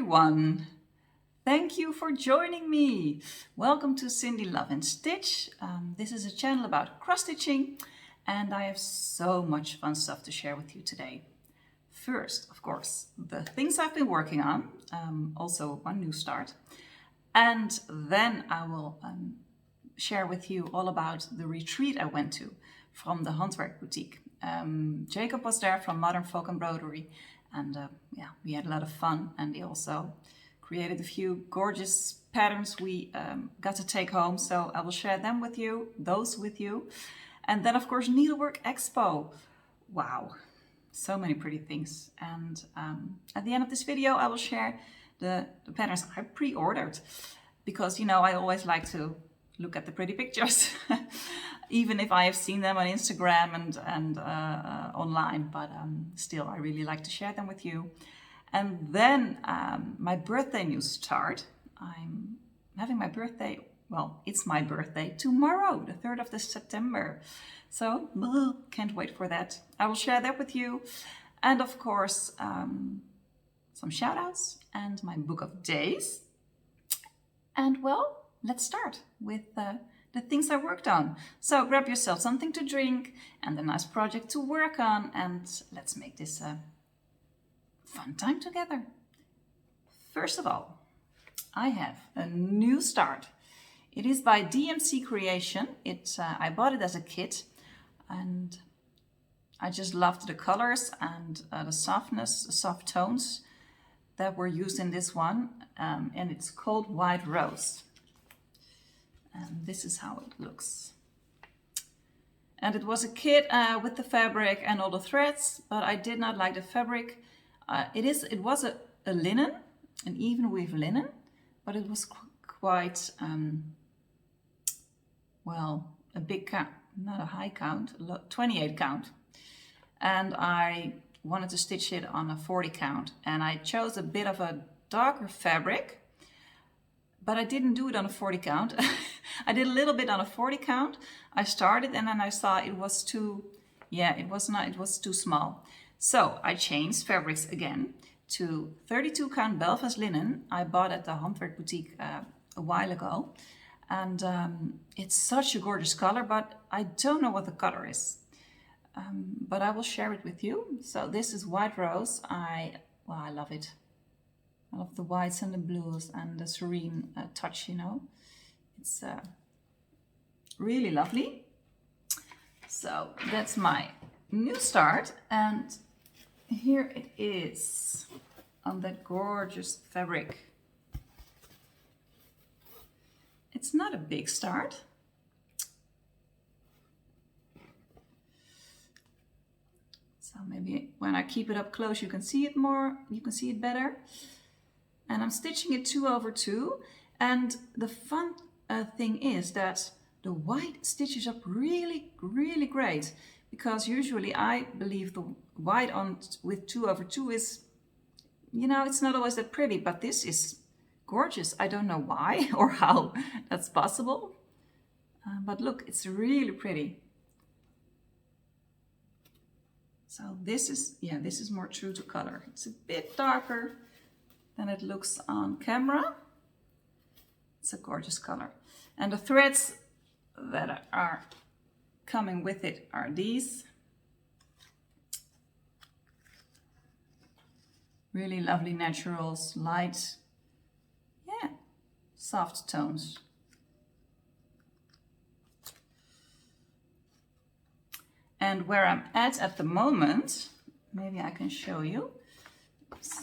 everyone. Thank you for joining me. Welcome to Cindy Love and Stitch. This is a channel about cross stitching and I have so much fun stuff to share with you today. First, of course, the things I've been working on, also one new start. And then I will share with you all about the retreat I went to from the Huntsburg Boutique. Jacob was there from Modern Folk Embroidery and yeah, we had a lot of fun, and he also created a few gorgeous patterns we got to take home, so I will share them with you, those with you. And then of course Needlework Expo. Wow, so many pretty things. And at the end of this video I will share the patterns I pre-ordered, because you know I always like to look at the pretty pictures even if I have seen them on Instagram and online, but still I really like to share them with you. And then my birthday news start. I'm having my birthday, well, it's my birthday tomorrow, the 3rd of September. So can't wait for that. I will share that with you. And of course, some shout outs and my book of days. And well, let's start with the things I worked on. So grab yourself something to drink and a nice project to work on, and let's make this a fun time together. First of all, I have a new start. It is by DMC Creation. I bought it as a kit and I just loved the colors and the softness, the soft tones that were used in this one, and it's called White Rose. And this is how it looks. And it was a kit with the fabric and all the threads, but I did not like the fabric. It was a linen, an even weave linen, but it was quite, well, a big count, not a high count, 28 count. And I wanted to stitch it on a 40 count. And I chose a bit of a darker fabric, but I didn't do it on a 40 count. I did a little bit on a 40 count. I started and then I saw it was too, yeah, it was too small. So I changed fabrics again to 32 count Belfast linen. I bought at the Huntsburg Boutique a while ago. And it's such a gorgeous color, but I don't know what the color is. But I will share it with you. So this is White Rose. I love it. I love the whites and the blues and the serene touch, you know. It's really lovely. So that's my new start. And here it is on that gorgeous fabric. It's not a big start. So maybe when I keep it up close, you can see it more, you can see it better. And I'm stitching it 2 over 2. And the fun thing is that the white stitches up really, really great. Because usually I believe the white on with 2 over 2 is, you know, it's not always that pretty, but this is gorgeous. I don't know why or how that's possible. But look, it's really pretty. So this is more true to color. It's a bit darker than it looks on camera. It's a gorgeous color. And the threads that are coming with it are these. Really lovely naturals, light, yeah, soft tones. And where I'm at the moment, maybe I can show you. Oops.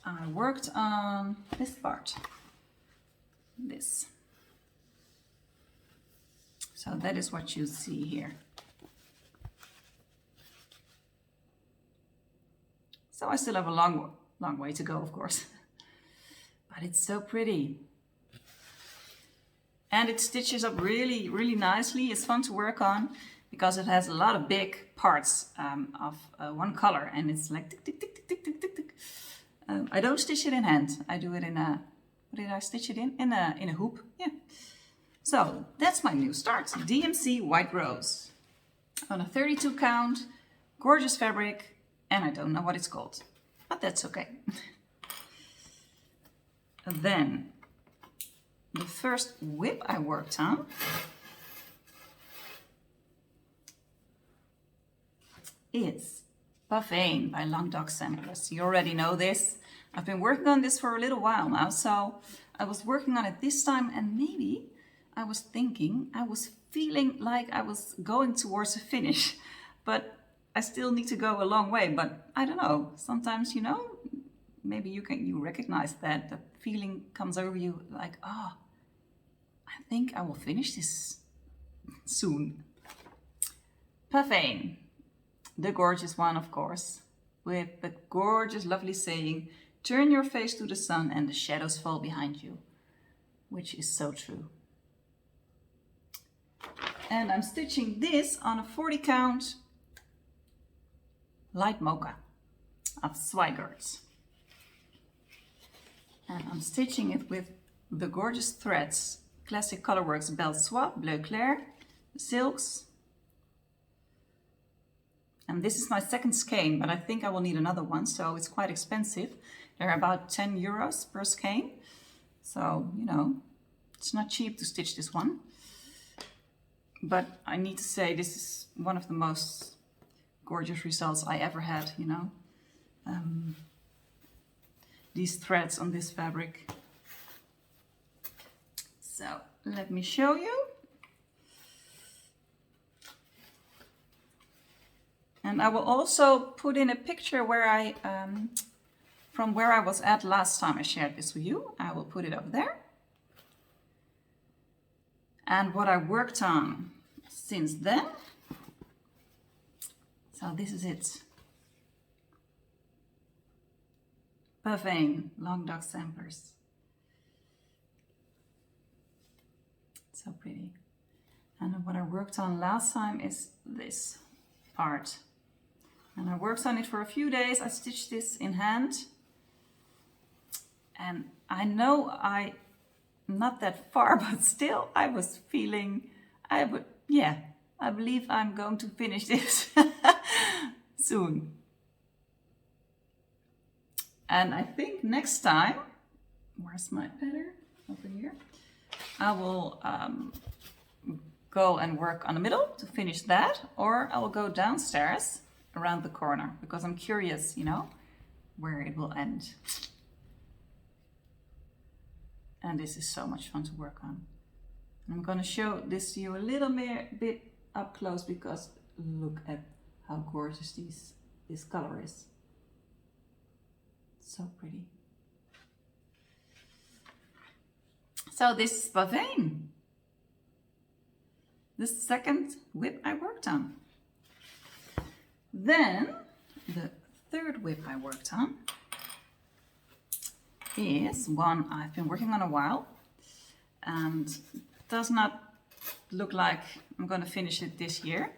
I worked on this part, this. So that is what you see here. So I still have a long way to go, of course, but it's so pretty. And it stitches up really, really nicely. It's fun to work on because it has a lot of big parts of one color, and it's like tick, tick, tick, tick, tick, tick, tick, tick. I don't stitch it in hand. I do it in a, what did I stitch it in? In a hoop, yeah. So that's my new start, DMC White Rose. On a 32 count, gorgeous fabric, and I don't know what it's called, but that's okay. Then the first whip I worked on is Pavane by Long Dog Samplers. You already know this. I've been working on this for a little while now, so I was working on it this time, and maybe I was feeling like I was going towards a finish, but I still need to go a long way. But I don't know, sometimes, you know, maybe you recognize that feeling comes over you like, oh, I think I will finish this soon. Pavane, the gorgeous one, of course, with the gorgeous, lovely saying, turn your face to the sun and the shadows fall behind you, which is so true. And I'm stitching this on a 40 count light Mocha of Zweigart. And I'm stitching it with the gorgeous threads, Classic Colorworks Belle Soie, Bleu Clair, silks. And this is my second skein, but I think I will need another one, so it's quite expensive. They're about 10 euros per skein. So, you know, it's not cheap to stitch this one. But I need to say this is one of the most gorgeous results I ever had, you know. These threads on this fabric. So let me show you. And I will also put in a picture where I, from where I was at last time I shared this with you. I will put it up there. And what I worked on since then. So this is it. Pavane, Long Dog Samplers. So pretty. And what I worked on last time is this part. And I worked on it for a few days. I stitched this in hand. And I know I'm not that far, but still I was feeling, I believe I'm going to finish this soon. And I think next time, where's my pattern? Over here. I will go and work on the middle to finish that, or I will go downstairs around the corner because I'm curious, you know, where it will end. And this is so much fun to work on. I'm going to show this to you a little bit up close because look at how gorgeous this color is. So pretty. So this is Pavane, the second whip I worked on. Then the third whip I worked on is one I've been working on a while and does not look like I'm going to finish it this year.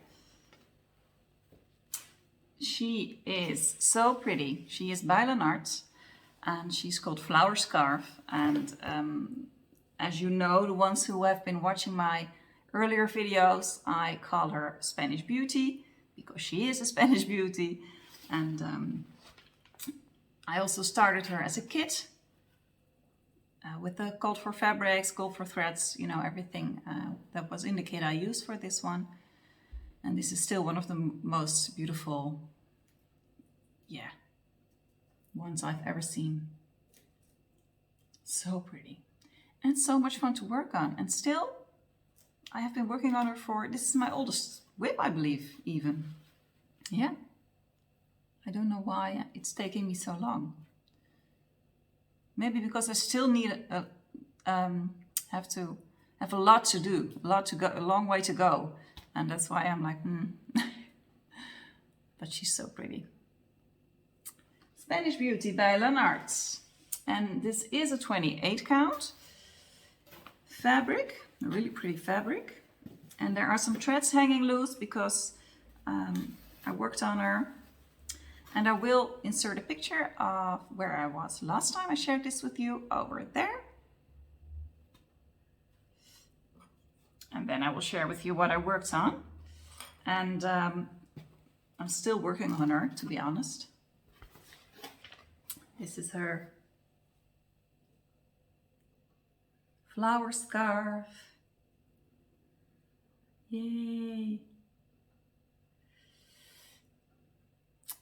She is so pretty. She is by Lanarte and she's called Flowerscarf. And as you know, the ones who have been watching my earlier videos, I call her Spanish Beauty because she is a Spanish beauty. And I also started her as a kit with the called for fabrics, called for threads, you know, everything that was in the kit I used for this one. And this is still one of the most beautiful, ones I've ever seen. So pretty. And so much fun to work on. And still, I have been working on her for, this is my oldest whip, I believe, even. Yeah. I don't know why it's taking me so long. Maybe because I still need have a lot to do, a long way to go. And that's why I'm like, But she's so pretty. Spanish Beauty by Lanarte. And this is a 28 count fabric, a really pretty fabric. And there are some threads hanging loose because I worked on her. And I will insert a picture of where I was last time I shared this with you over there. And then I will share with you what I worked on. And I'm still working on her, to be honest. This is her Flowerscarf. Yay.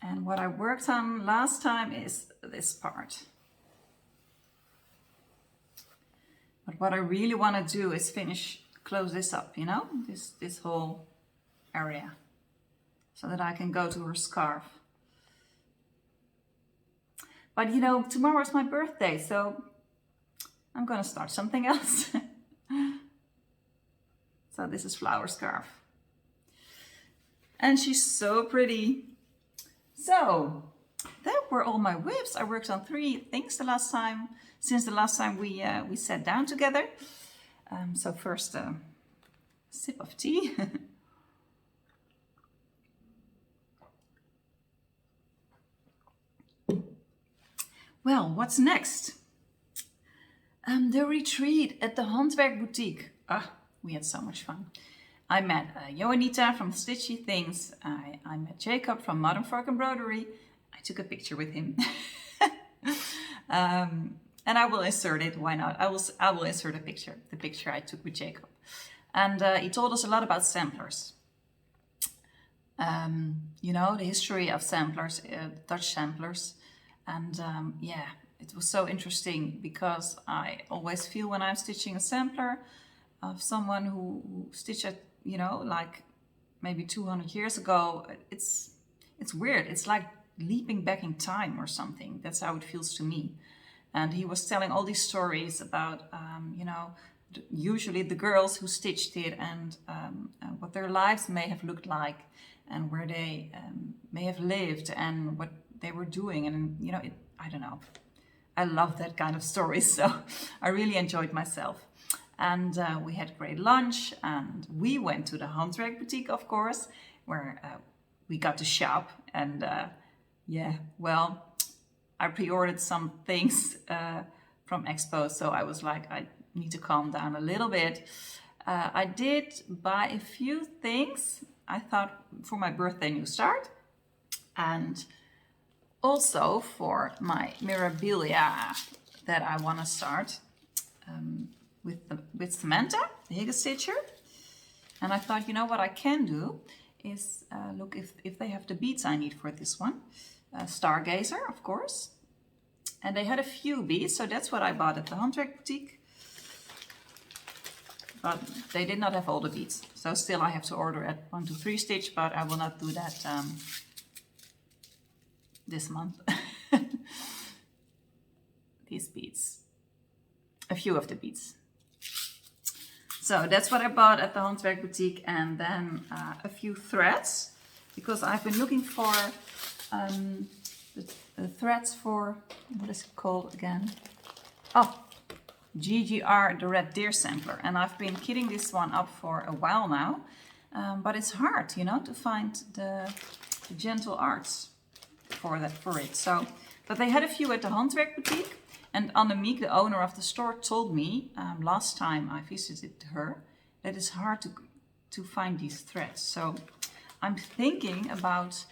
And what I worked on last time is this part. But what I really want to do is close this up, you know, this whole area, so that I can go to her scarf. But you know, tomorrow is my birthday, so I'm gonna start something else. So this is Flowerscarf. And she's so pretty. So that were all my whips. I worked on 3 things since the last time we sat down together. So first a sip of tea. Well, what's next? The retreat at the Huntsburg Boutique. We had so much fun. I met Johanita from Stitchy Things. I met Jacob from Modern Fork Embroidery. I took a picture with him. And I will insert it, why not? I will insert the picture I took with Jacob. And he told us a lot about samplers. You know, the history of samplers, Dutch samplers. And yeah, it was so interesting because I always feel when I'm stitching a sampler of someone who stitched it, you know, like maybe 200 years ago, it's weird. It's like leaping back in time or something. That's how it feels to me. And he was telling all these stories about, you know, usually the girls who stitched it and what their lives may have looked like and where they may have lived and what they were doing. And, you know, I don't know. I love that kind of stories. So I really enjoyed myself. And we had great lunch and we went to the Huntsburg Boutique, of course, where we got to shop. And yeah, well, I pre-ordered some things from Expo. So I was like, I need to calm down a little bit. I did buy a few things, I thought, for my birthday new start. And also for my mirabilia that I want to start. With Samantha, the Higgins stitcher. And I thought, you know what I can do is look if they have the beads I need for this one. Stargazer, of course. And they had a few beads, so that's what I bought at the Huntsburg Boutique. But they did not have all the beads. So still I have to order at 123 Stitch, but I will not do that this month. These beads. A few of the beads. So that's what I bought at the Huntsburg Boutique, and then a few threads, because I've been looking for the threads for, what is it called again? Oh, GGR, the Red Deer Sampler. And I've been kitting this one up for a while now, but it's hard, you know, to find the gentle arts for it. So, but they had a few at the Huntsburg Boutique. And Annemiek, the owner of the store, told me last time I visited her that it's hard to find these threads. So I'm thinking about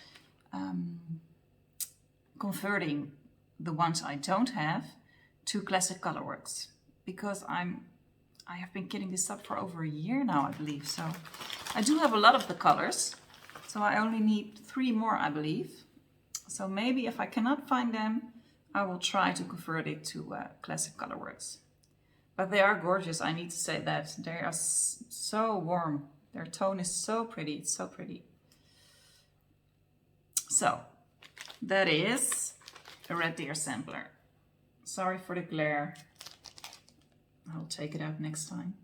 converting the ones I don't have to Classic Colorworks, because I have been kitting this up for over a year now, I believe. So I do have a lot of the colors, so I only need 3 more, I believe. So maybe if I cannot find them, I will try to convert it to Classic Colorworks. But they are gorgeous, I need to say that. They are so warm. Their tone is so pretty, it's so pretty. So, that is a Red Deer sampler. Sorry for the glare. I'll take it out next time.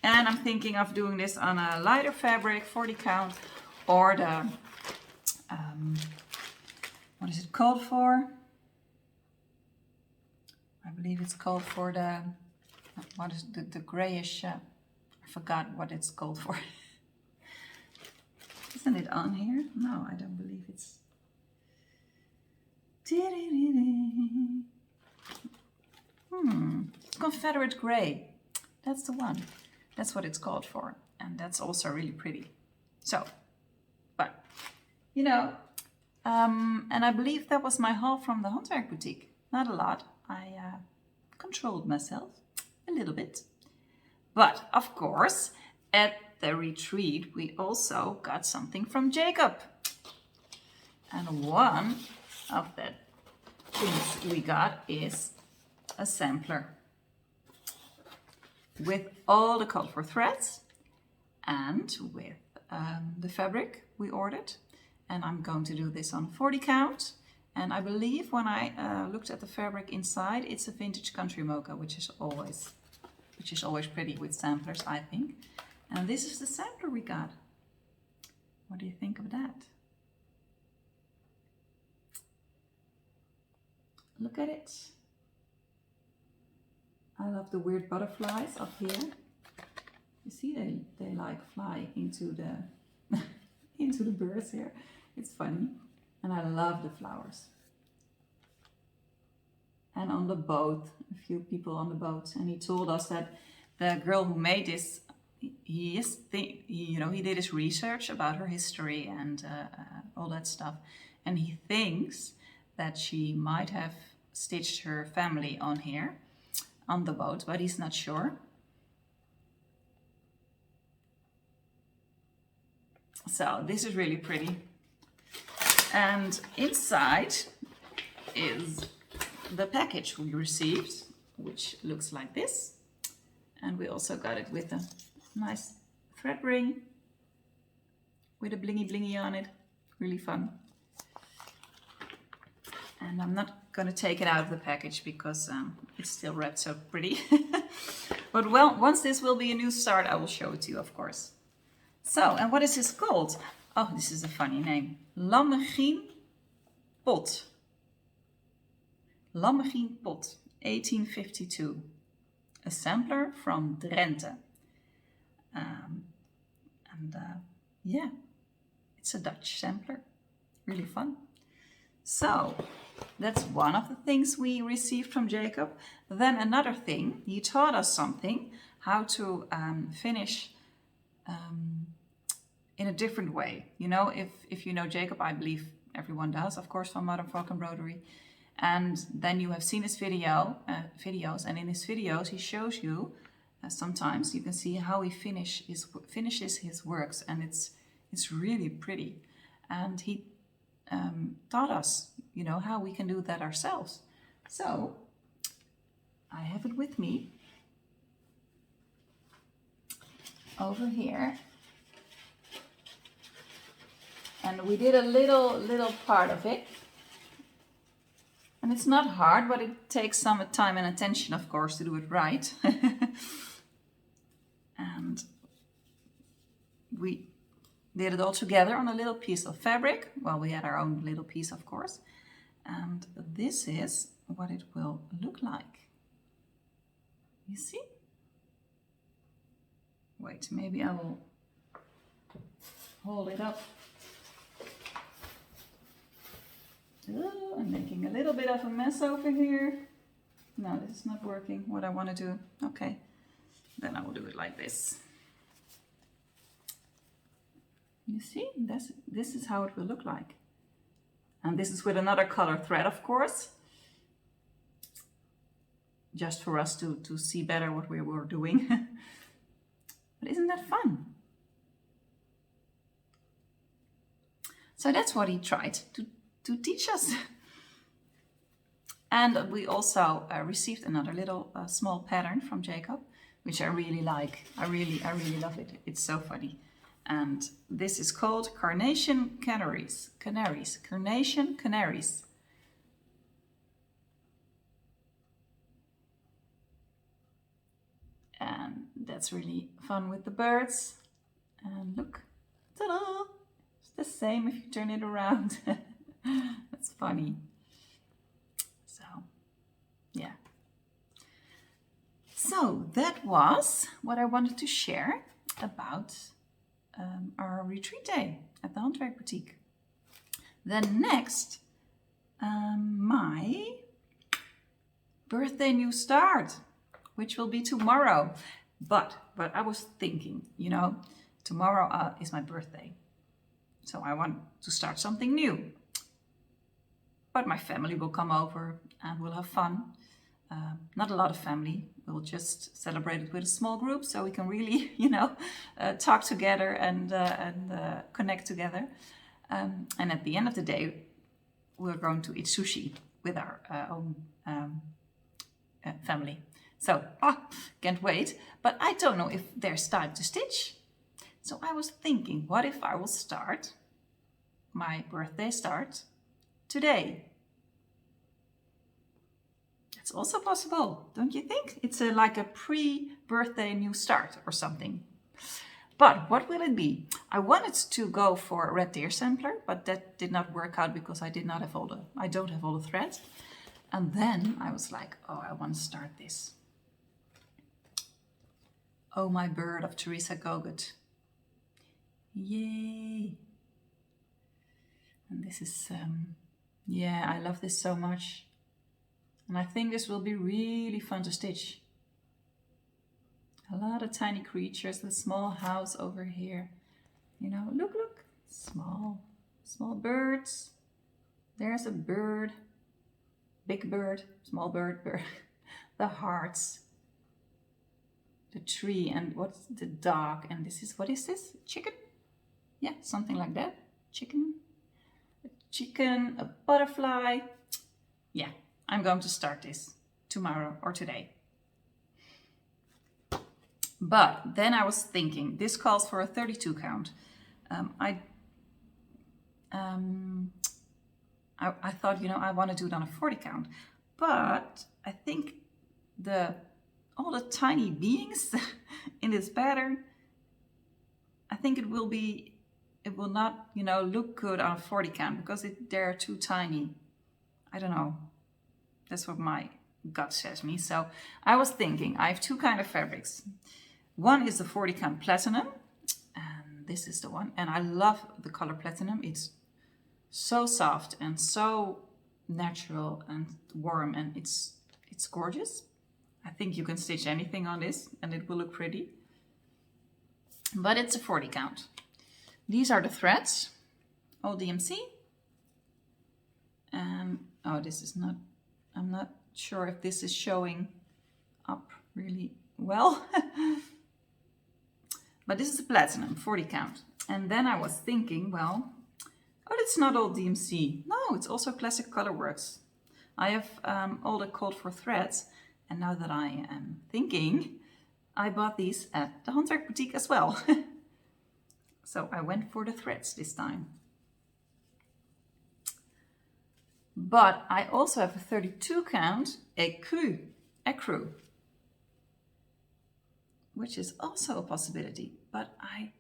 And I'm thinking of doing this on a lighter fabric, 40 count, or the... what is it called for? I believe it's called for the, what is the grayish, I forgot what it's called for. Isn't it on here? No, I don't believe it's. Confederate gray. That's the one. That's what it's called for. And that's also really pretty. So, but, you know, and I believe that was my haul from the Huntsburg Boutique. Not a lot. I controlled myself a little bit. But of course, at the retreat, we also got something from Jacob. And one of the things we got is a sampler with all the colorful threads and with the fabric we ordered. And I'm going to do this on 40 count. And I believe when I looked at the fabric inside, it's a vintage country mocha, which is always pretty with samplers, I think. And this is the sampler we got. What do you think of that? Look at it. I love the weird butterflies up here. You see, they like fly into the into the birds here. It's funny. And I love the flowers. And on the boat, a few people on the boat. And he told us that the girl who made this, he did his research about her history and all that stuff. And he thinks that she might have stitched her family on here, on the boat, but he's not sure. So this is really pretty. And inside is the package we received, which looks like this. And we also got it with a nice thread ring with a blingy blingy on it. Really fun. And I'm not going to take it out of the package because it's still wrapped so pretty. But well, once this will be a new start, I will show it to you, of course. So, and what is this called? Oh, this is a funny name. Lammegien pot. Lammegien pot, 1852. A sampler from Drenthe. Yeah, it's a Dutch sampler. Really fun. So, that's one of the things we received from Jacob. Then another thing, he taught us something, how to finish in a different way. You know, if you know Jacob, I believe everyone does, of course, from Modern Folk Embroidery. And then you have seen his videos, and in his videos he shows you, sometimes you can see how he finishes his works, and it's really pretty. And he taught us, you know, how we can do that ourselves. So I have it with me over here. And we did a little part of it. And it's not hard, but it takes some time and attention, of course, to do it right. And we did it all together on a little piece of fabric. Well, we had our own little piece, of course. And this is what it will look like. You see? Wait, maybe I will hold it up. Oh, I'm making a little bit of a mess over here. No, this is not working. What I want to do. Okay, then I will do it like this. You see, this is how it will look like. And this is with another color thread, of course. Just for us to see better what we were doing. But isn't that fun? So that's what he tried to teach us. And we also received another little small pattern from Jacob, which I really like. I really love it. It's so funny. And this is called Carnation Canaries. Carnation Canaries. And that's really fun with the birds. And look, ta-da! It's the same if you turn it around. That's funny. So, yeah. So that was what I wanted to share about our retreat day at the Huntsburg Boutique. Then next, my birthday new start, which will be tomorrow. But I was thinking, you know, tomorrow is my birthday. So I want to start something new. But my family will come over and we'll have fun. not a lot of family. We'll just celebrate it with a small group so we can really, talk together and connect together. And at the end of the day, we're going to eat sushi with our own family. So, can't wait. But I don't know if there's time to stitch. So I was thinking, what if I will start my birthday start today? It's also possible, don't you think? It's like a pre-birthday new start or something. But what will it be? I wanted to go for a red deer sampler, but that did not work out because I don't have all the threads. And then I was like, I want to start this. Oh, my bird of Teresa Kogut. Yay! And this is, I love this so much. And I think this will be really fun to stitch. A lot of tiny creatures, the small house over here. Look, small birds. There's a bird, big bird, small bird. The hearts, the tree, and what's the dog? And what is this? Chicken? Yeah, something like that. Chicken, a butterfly. Yeah, I'm going to start this tomorrow or today. But then I was thinking, this calls for a 32 count. I thought, I want to do it on a 40 count. But I think all the tiny beings in this pattern, I think it will not, look good on a 40 count because they're too tiny. I don't know. That's what my gut says me. So I was thinking, I have two kind of fabrics. One is the 40 count platinum, and this is the one. And I love the color platinum. It's so soft and so natural and warm, and it's gorgeous. I think you can stitch anything on this and it will look pretty. But it's a 40 count. These are the threads, all DMC. And this is not, I'm not sure if this is showing up really well. But this is a platinum, 40 count. And then I was thinking, it's not all DMC. No, it's also Classic Colorworks. I have all the called for threads. And now that I am thinking, I bought these at the Huntsburg Boutique as well. So I went for the threads this time. But I also have a 32 count ecru, which is also a possibility. But I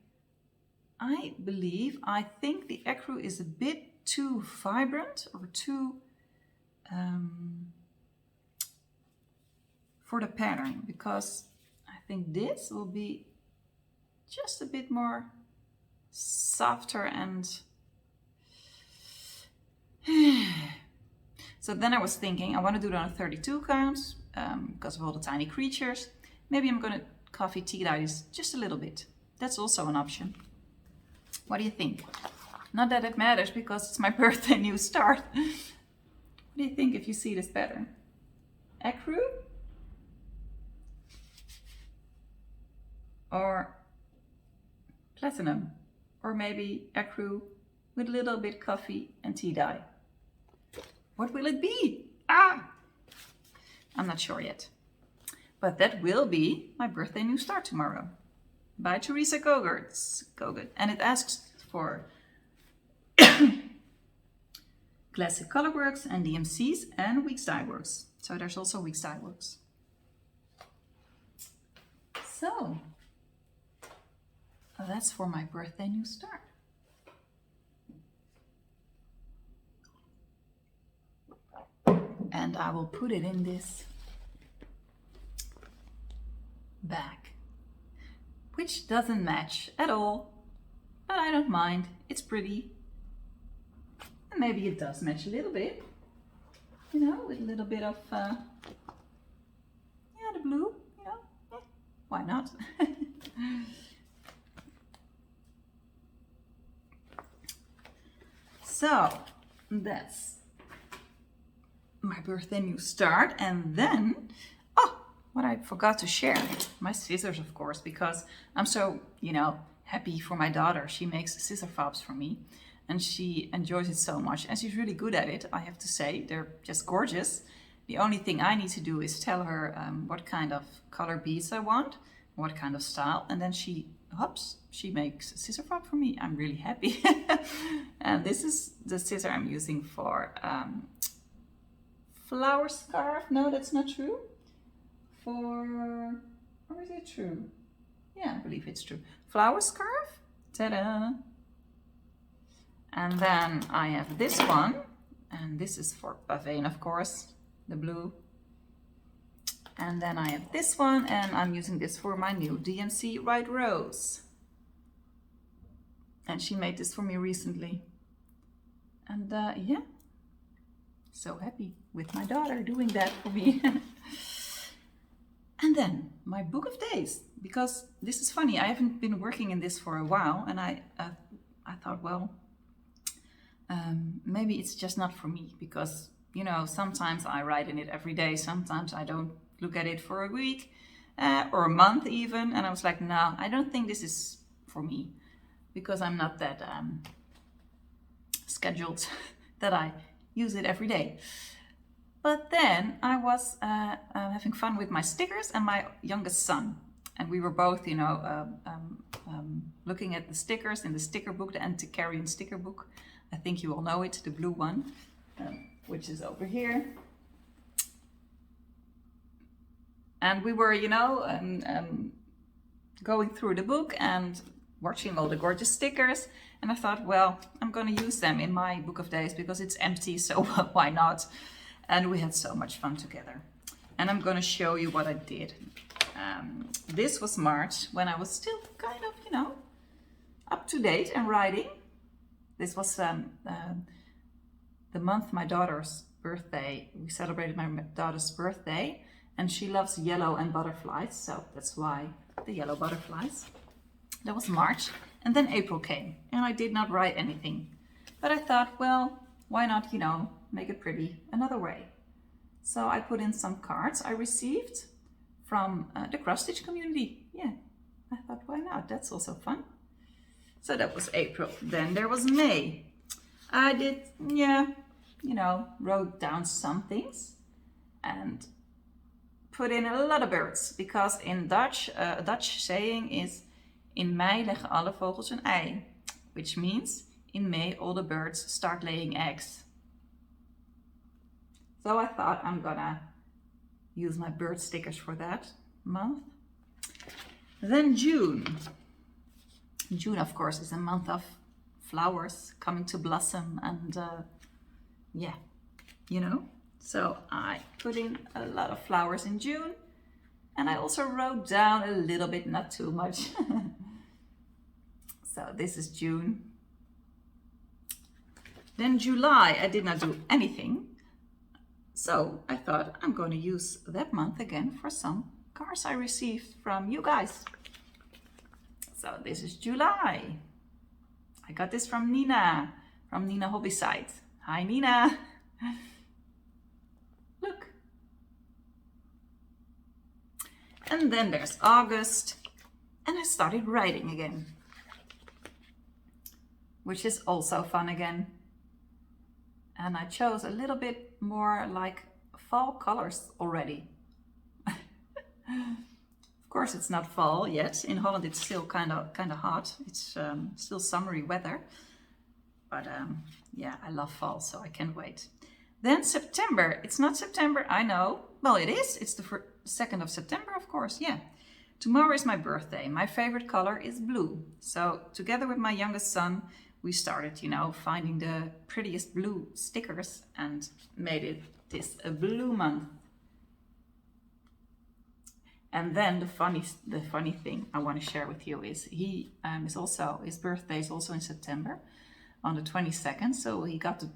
think the ecru is a bit too vibrant or too for the pattern, because I think this will be just a bit more softer and so then I was thinking I want to do it on a 32 count because of all the tiny creatures. Maybe I'm going to coffee tea dye this just a little bit. That's also an option. What do you think? Not that it matters because it's my birthday new start. What do you think if you see this pattern? Ecru? Or platinum? Or maybe ecru with a little bit coffee and tea dye? What will it be? I'm not sure yet. But that will be my birthday new start tomorrow. By Teresa Kogut. And it asks for Classic Colorworks and DMCs and Weeks Dye Works. So there's also Weeks Dye Works. So that's for my birthday new start. And I will put it in this bag, which doesn't match at all, but I don't mind. It's pretty. And maybe it does match a little bit, with a little bit of, the blue, why not? So that's my birthday new start. And then, oh, what I forgot to share, my scissors, of course, because I'm so, you know, happy for my daughter. She makes scissor fobs for me and she enjoys it so much. And she's really good at it, I have to say. They're just gorgeous. The only thing I need to do is tell her what kind of color beads I want, what kind of style, and then she makes a scissor fob for me. I'm really happy. And this is the scissor I'm using for Flowerscarf. No, that's not true. Or is it true? Yeah, I believe it's true. Flowerscarf. Ta-da! And then I have this one, and this is for Pavane, of course, the blue. And then I have this one, and I'm using this for my new DMC White Rose. And she made this for me recently. And yeah, so happy with my daughter doing that for me. And then my book of days, because this is funny, I haven't been working in this for a while, and I thought, well, maybe it's just not for me, because, you know, sometimes I write in it every day, sometimes I don't look at it for a week or a month even, and I was like, no, I don't think this is for me, because I'm not that scheduled that I use it every day. But then I was having fun with my stickers and my youngest son, and we were both, you know, looking at the stickers in the sticker book, the Antiquarian sticker book. I think you all know it, the blue one, which is over here. And we were, you know, going through the book and watching all the gorgeous stickers. And I thought, well, I'm going to use them in my book of days because it's empty, so why not? And we had so much fun together. And I'm going to show you what I did. This was March, when I was still kind of, you know, up to date and writing. This was the month my daughter's birthday. We celebrated my daughter's birthday, and she loves yellow and butterflies, so that's why the yellow butterflies. That was March, and then April came, and I did not write anything. But I thought, well, why not, you know, make it pretty another way. So I put in some cards I received from the cross-stitch community. Yeah, I thought, why not? That's also fun. So that was April. Then there was May. I did, yeah, you know, wrote down some things and put in a lot of birds, because in Dutch, a Dutch saying is, in mei leggen alle vogels een ei, which means in May all the birds start laying eggs. So I thought I'm gonna use my bird stickers for that month. Then June. June, of course, is a month of flowers coming to blossom, and yeah, you know. So I put in a lot of flowers in June, and I also wrote down a little bit, not too much. So this is June. Then July, I did not do anything. So I thought I'm going to use that month again for some cards I received from you guys. So this is July. I got this from Nina Hobby Site. Hi Nina. Look. And then there's August, and I started writing again, which is also fun again. And I chose a little bit more like fall colors already. Of course, it's not fall yet. In Holland, it's still kind of hot. It's still summery weather. But yeah, I love fall, so I can't wait. Then September. It's not September, I know. Well, it is. It's the 2nd of September, of course. Yeah. Tomorrow is my birthday. My favorite color is blue. So together with my youngest son, we started, you know, finding the prettiest blue stickers and made this a blue month. And then the funny thing I want to share with you is his birthday is also in September, on the 22nd. So he got to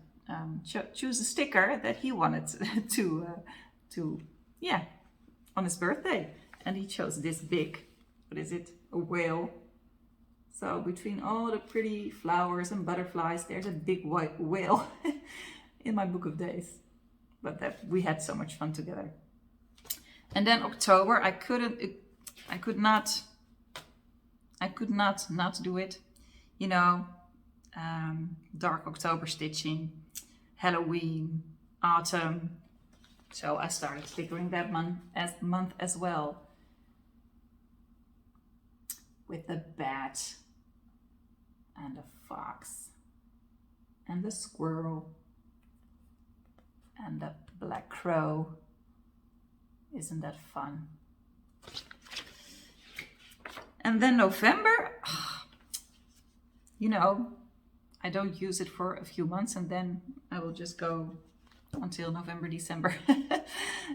choose a sticker that he wanted to yeah, on his birthday, and he chose this big, what is it, a whale. So between all the pretty flowers and butterflies, there's a big white whale in my book of days. but that we had so much fun together. And then October, I could not do it. You know, dark October stitching, Halloween, autumn. So I started figuring that month as well. With the bat and the fox and the squirrel and the black crow. Isn't that fun? And then November, you know, I don't use it for a few months and then I will just go until November, December.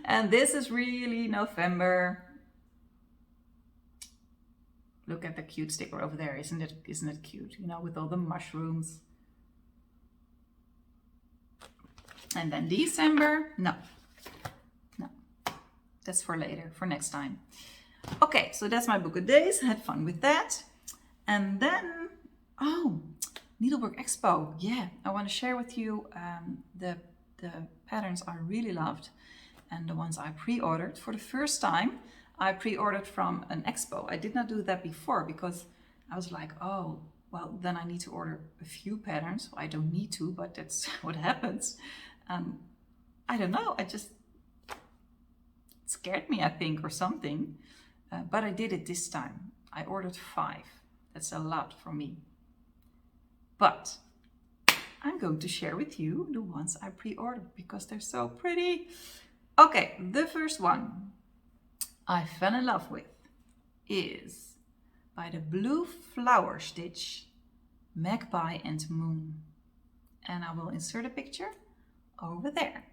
And this is really November. Look at the cute sticker over there. Isn't it cute? You know, with all the mushrooms. And then December, no, that's for later, for next time. Okay, so that's my book of days. I had fun with that. And then, oh, Needlework Expo. Yeah, I want to share with you the patterns I really loved and the ones I pre-ordered. For the first time, I pre-ordered from an expo. I did not do that before because I was like, oh, well, then I need to order a few patterns. I don't need to, but that's what happens. I don't know, it scared me, I think, or something. But I did it this time. I ordered 5. That's a lot for me. But I'm going to share with you the ones I pre-ordered because they're so pretty. Okay, the first one I fell in love with is by the Blue Flower Stitch, Magpie and Moon. And I will insert a picture over there.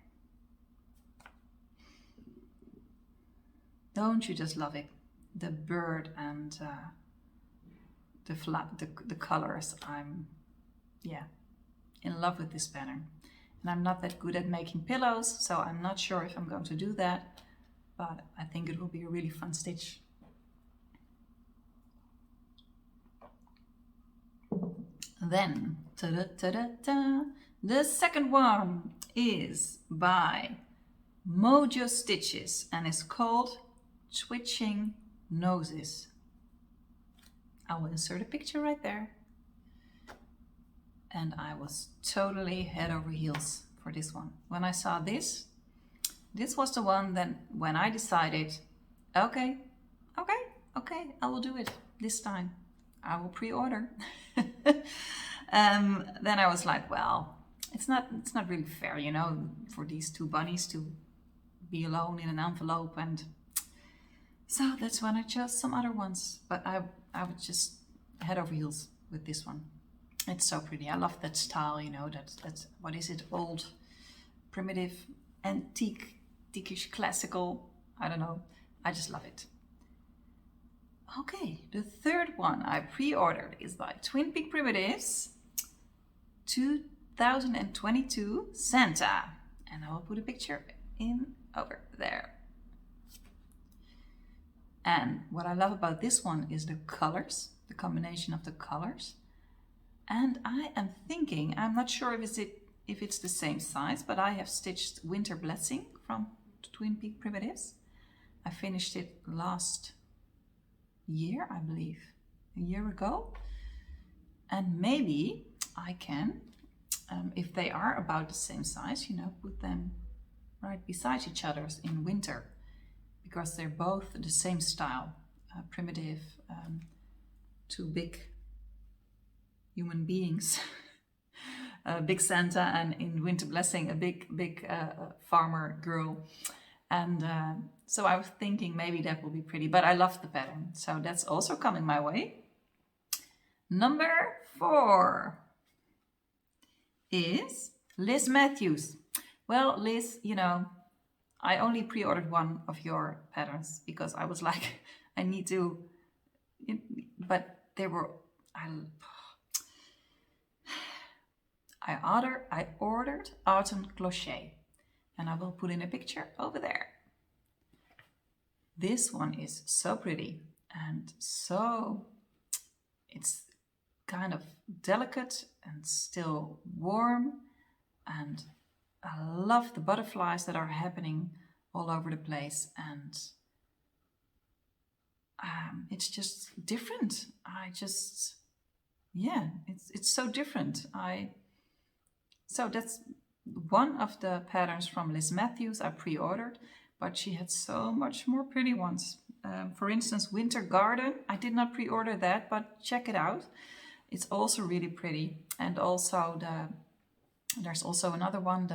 Don't you just love it? The bird and the colors. I'm, yeah, in love with this pattern. And I'm not that good at making pillows, so I'm not sure if I'm going to do that, but I think it will be a really fun stitch. Then, the second one is by Mojo Stitches and is called Twitching Noses. I will insert a picture right there. And I was totally head over heels for this one. When I saw this was the one that when I decided, okay, I will do it this time. I will pre-order. Then I was like, well, it's not really fair, you know, for these 2 bunnies to be alone in an envelope, and so that's when I chose some other ones. But I was just head over heels with this one. It's so pretty. I love that style, you know, that's what is it, old, primitive, antiquish, classical, I don't know. I just love it. Okay, the third one I pre-ordered is by Twin Peak Primitives, 2022 Santa. And I will put a picture in over there. And what I love about this one is the colors, the combination of the colors. And I am thinking, I'm not sure if it's the same size, but I have stitched Winter Blessing from Twin Peak Primitives. I finished it last year, I believe, a year ago. And maybe I can, if they are about the same size, you know, put them right beside each other in winter, because they're both the same style, primitive, 2 big human beings, Big Santa, and in Winter Blessing, a big farmer girl. And so I was thinking maybe that will be pretty, but I love the pattern. So that's also coming my way. Number 4 is Liz Matthews. Well, Liz, you know, I only pre-ordered one of your patterns because I was like, I need to, but they were, I ordered Autumn Clocher, and I will put in a picture over there. This one is so pretty and so, it's kind of delicate and still warm, and I love the butterflies that are happening all over the place, and it's just different. Yeah, it's so different. So that's one of the patterns from Liz Matthews I pre-ordered, but she had so much more pretty ones. For instance, Winter Garden. I did not pre-order that, but check it out. It's also really pretty. And also there's also another one,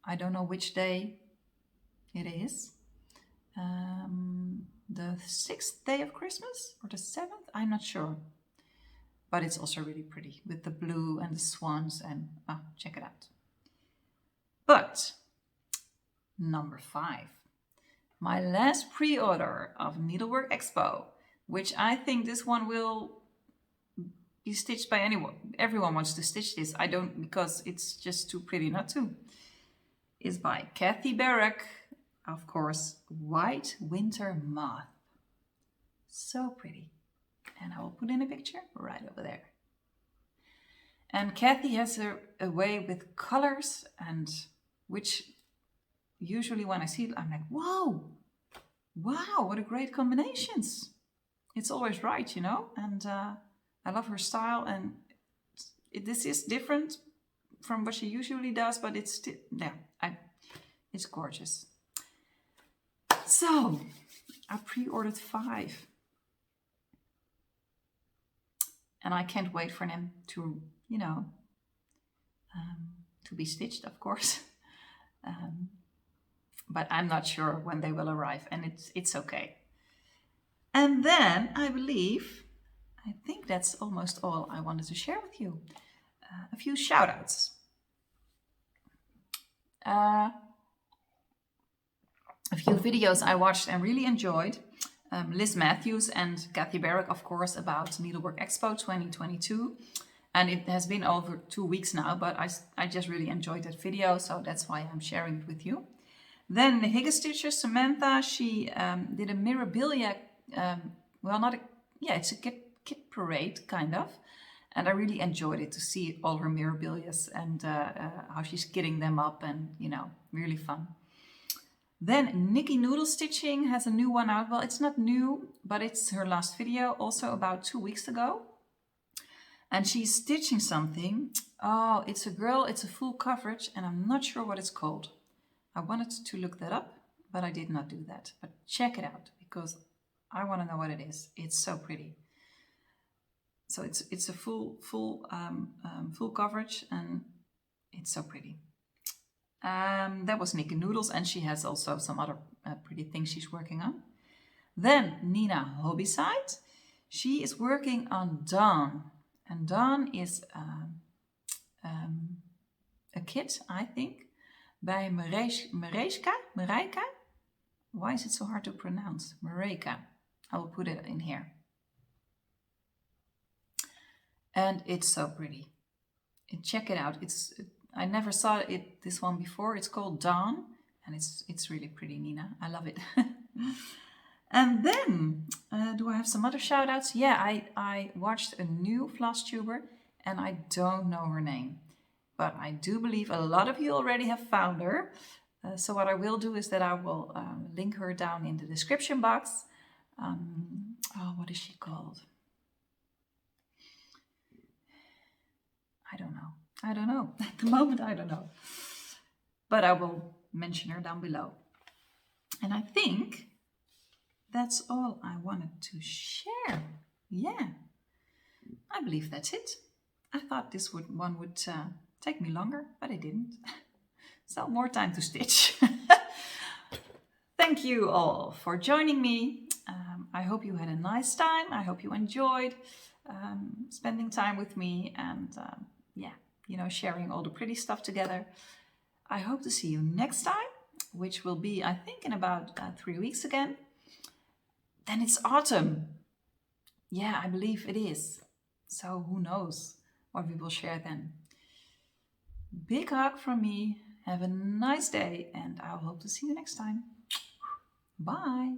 I don't know which day it is. The 6th day of Christmas or the 7th? I'm not sure. But it's also really pretty with the blue and the swans, and check it out. But number 5, my last pre-order of Needlework Expo, which I think this one will be stitched by anyone. Everyone wants to stitch this. I don't, because it's just too pretty not to. Is by Kathy Barrack, of course, White Winter Moth. So pretty. And I will put in a picture right over there. And Kathy has a way with colors, and which usually when I see it, I'm like, whoa, wow, what a great combinations. It's always right, you know, and I love her style, and this is different from what she usually does, but it's still, yeah, it's gorgeous. So I pre-ordered 5. And I can't wait for them to, you know, to be stitched, of course. But I'm not sure when they will arrive, and it's okay. And then I think that's almost all I wanted to share with you. A few shout outs. A few videos I watched and really enjoyed. Liz Matthews and Kathy Barrack, of course, about Needlework Expo 2022. And it has been over 2 weeks now, but I just really enjoyed that video, so that's why I'm sharing it with you. Then the Higgins Stitcher, Samantha, she did a Mirabilia, it's a kit parade, kind of. And I really enjoyed it to see all her Mirabilias and how she's kitting them up, and, you know, really fun. Then Nikki Noodle Stitching has a new one out. Well, it's not new, but it's her last video, also about 2 weeks ago. And she's stitching something. Oh, it's a full coverage, and I'm not sure what it's called. I wanted to look that up, but I did not do that. But check it out, because I want to know what it is. It's so pretty. So it's a full coverage, and it's so pretty. That was Nikki Noodles, and she has also some other pretty things she's working on. Then Nina Hobbyside. She is working on Dawn. And Dawn is a kit, I think, by Marijka. Why is it so hard to pronounce? Marijka. I will put it in here. And it's so pretty. Check it out. I never saw this one before. It's called Dawn, and it's really pretty, Nina. I love it. And then, do I have some other shout outs? Yeah, I watched a new Flosstuber, and I don't know her name. But I do believe a lot of you already have found her. So what I will do is that I will link her down in the description box. What is she called? I don't know. At the moment, I don't know. But I will mention her down below. And I think that's all I wanted to share. Yeah, I believe that's it. I thought this one would take me longer, but it didn't. So more time to stitch. Thank you all for joining me. I hope you had a nice time. I hope you enjoyed spending time with me, and sharing all the pretty stuff together. I hope to see you next time, which will be, I think, in about 3 weeks again. Then it's autumn. Yeah, I believe it is. So who knows what we will share then. Big hug from me. Have a nice day, and I hope to see you next time. Bye.